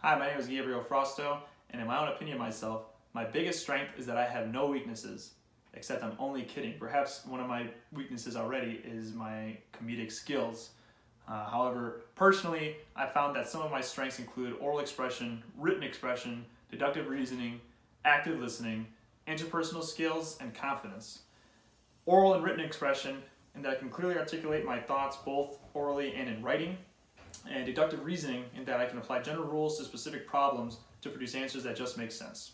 Hi, my name is Gabriel Frausto, and in my own opinion myself, my biggest strength is that I have no weaknesses. Except I'm only kidding. Perhaps one of my weaknesses already is my comedic skills. However, personally, I found that some of my strengths include oral expression, written expression, deductive reasoning, active listening, interpersonal skills, and confidence. Oral and written expression, in that I can clearly articulate my thoughts both orally and in writing, and deductive reasoning, in that I can apply general rules to specific problems to produce answers that just make sense.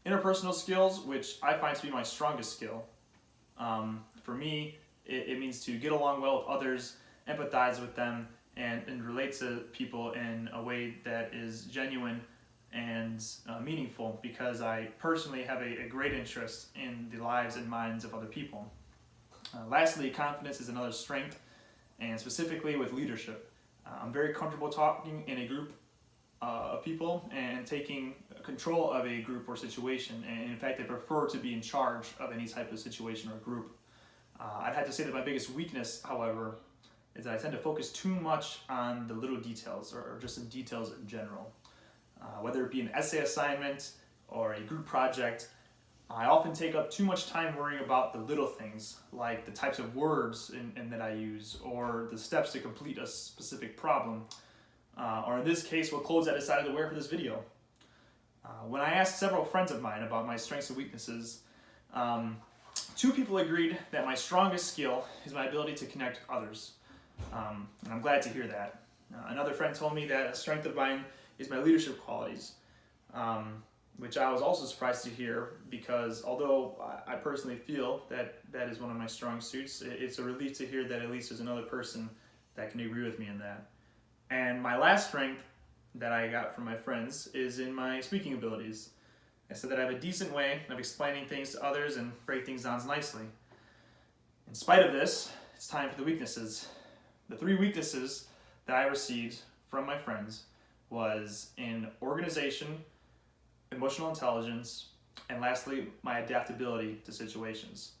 Interpersonal skills, which I find to be my strongest skill. For me, it means to get along well with others, empathize with them, and relate to people in a way that is genuine and meaningful, because I personally have a great interest in the lives and minds of other people. Lastly, confidence is another strength, and specifically with leadership. I'm very comfortable talking in a group of people and taking control of a group or situation, and in fact I prefer to be in charge of any type of situation or group. I'd have to say that my biggest weakness, however, is that I tend to focus too much on the little details, or just the details in general. Whether it be an essay assignment or a group project, I often take up too much time worrying about the little things, like the types of words that I use, or the steps to complete a specific problem, or in this case, what clothes I decided to wear for this video. When I asked several friends of mine about my strengths and weaknesses, two people agreed that my strongest skill is my ability to connect with others, and I'm glad to hear that. Another friend told me that a strength of mine is my leadership qualities, which I was also surprised to hear, because although I personally feel that that is one of my strong suits, it's a relief to hear that at least there's another person that can agree with me in that. And my last strength that I got from my friends is in my speaking abilities. I said that I have a decent way of explaining things to others and break things down nicely. In spite of this, it's time for the weaknesses. The three weaknesses that I received from my friends was in organization, emotional intelligence, and lastly, my adaptability to situations.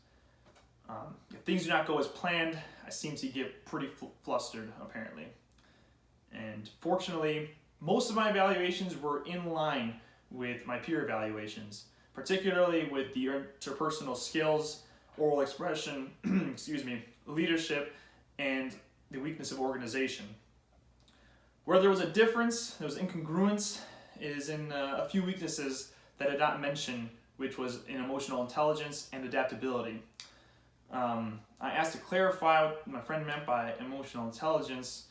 If things do not go as planned, I seem to get pretty flustered, apparently. And fortunately, most of my evaluations were in line with my peer evaluations, particularly with the interpersonal skills, oral expression, leadership, and the weakness of organization. Where there was a difference, there was incongruence, is in a few weaknesses that I did not mention, which was in emotional intelligence and adaptability. I asked to clarify what my friend meant by emotional intelligence,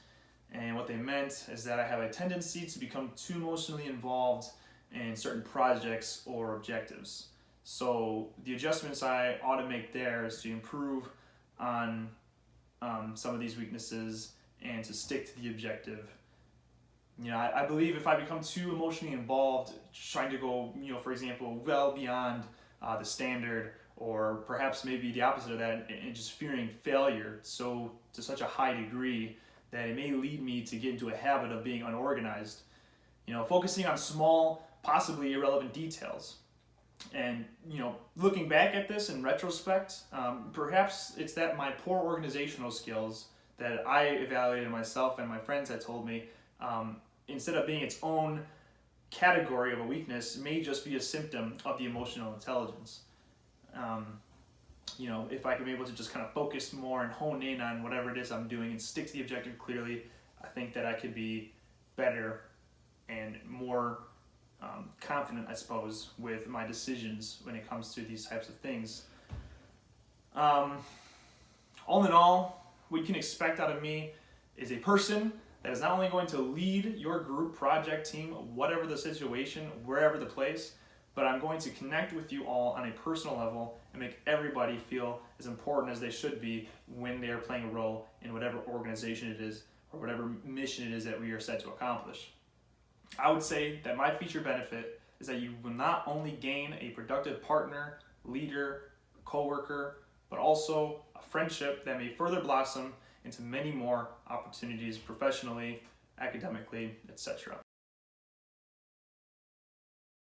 and what they meant is that I have a tendency to become too emotionally involved in certain projects or objectives. So the adjustments I ought to make there is to improve on some of these weaknesses and to stick to the objective. I believe if I become too emotionally involved, trying to go, for example, well beyond the standard, or perhaps maybe the opposite of that, and just fearing failure to such a high degree that it may lead me to get into a habit of being unorganized. Focusing on small, possibly irrelevant details. And, looking back at this in retrospect, perhaps it's that my poor organizational skills that I evaluated myself and my friends had told me, instead of being its own category of a weakness, may just be a symptom of the emotional intelligence. If I can be able to just kind of focus more and hone in on whatever it is I'm doing and stick to the objective clearly, I think that I could be better and more confident, I suppose, with my decisions when it comes to these types of things. All in all, what you can expect out of me is a person that is not only going to lead your group, project, team, whatever the situation, wherever the place, but I'm going to connect with you all on a personal level and make everybody feel as important as they should be when they are playing a role in whatever organization it is or whatever mission it is that we are set to accomplish. I would say that my feature benefit is that you will not only gain a productive partner, leader, coworker, but also a friendship that may further blossom into many more opportunities professionally, academically, etc.